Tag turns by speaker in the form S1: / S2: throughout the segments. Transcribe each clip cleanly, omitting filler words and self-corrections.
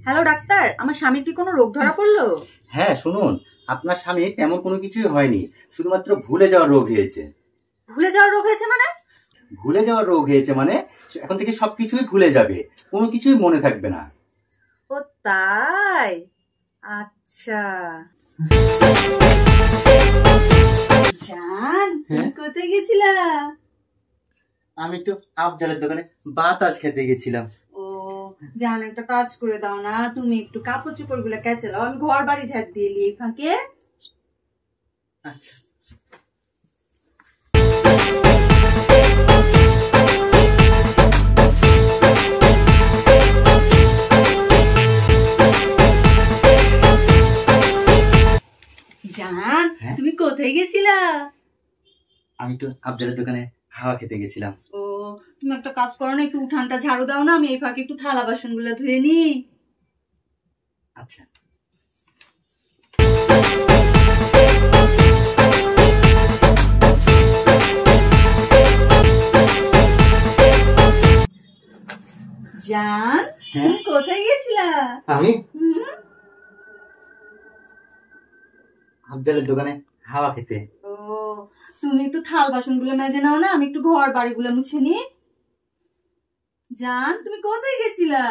S1: Hello doctor, আমার স্বামীর কি কোনো রোগ ধরা পড়লো?
S2: হ্যাঁ শুনুন, আপনার স্বামী তেমন কোনো কিছুই হয়নি, শুধুমাত্র ভুলে যাওয়ার রোগ হয়েছে।
S1: ভুলে যাওয়ার রোগ হয়েছে মানে?
S2: ভুলে যাওয়ার রোগ হয়েছে মানে এখন থেকে সবকিছুই ভুলে যাবে, কোনো কিছুই মনে থাকবে না।
S1: ও তাই? আচ্ছা। জান, তুমি কোথায় গেছিলা?
S2: আমি একটু আফজালের দোকানে বাতাস খেতে গেছিলাম।
S1: ও জান, একটা কাজ করে দাও না, তুমি একটু কাপড় চোপড় গুলা কেচে দাও, আমি ঘর বাড়ি ঝাড় দিয়ে এলি এই ফাঁকে।
S2: আচ্ছা।
S1: জান, তুমি কোথায় গেছিলা?
S2: আমি একটু আফজালের দোকানে হাওয়া খেতে গেছিলাম।
S1: ও তুমি একটা কাজ করো না, একটু উঠানটা ঝাড়ু দাও না, আমি এই ফাঁকে একটু থালা বাসন গুলা ধুয়ে নি।
S2: আচ্ছা।
S1: জান, তুমি কোথায় গেছিলা?
S2: আমি আফজালের দোকানে হাওয়া খেতে।
S1: ও তুমি একটু থাল বাসন গুলো মেজে নাও না, আমি একটু ঘর বাড়ি গুলো মুছে নি। জান, তুমি কোথায় গেছিলা?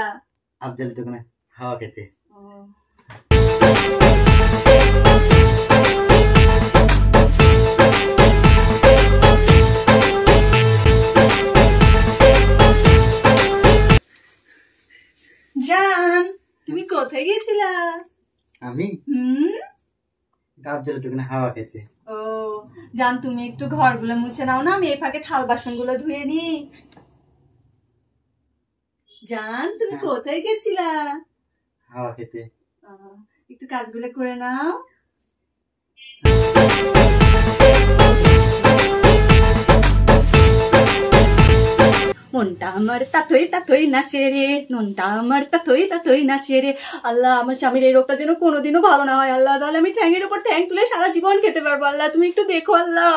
S2: আফজালের দোকানে হাওয়া খেতে।
S1: জান, তুমি কোথায় গেছিলা?
S2: আমি আফজালের দোকানে হাওয়া খেতে।
S1: ও জান, তুমি একটু ঘরগুলো মুছে নাও না, আমি এই ফাঁকে থাল বাসন গুলো ধুয়ে নি। জান, তুমি কোথায় গেছিলা?
S2: হাওয়া খেতে।
S1: একটু কাজগুলো করে নাও। মনটা আমার তাতই তাতই নাচে রে, মনটা আমার তাতই তাতই নাচে রে। আল্লাহ, আমার স্বামীর এই রোগটা যেন কোনোদিনও ভালো না হয় আল্লাহ, তাহলে আমি ঠ্যাঙের উপর ঠ্যাং তুলে সারা জীবন খেতে পারবো আল্লাহ, তুমি একটু দেখো আল্লাহ।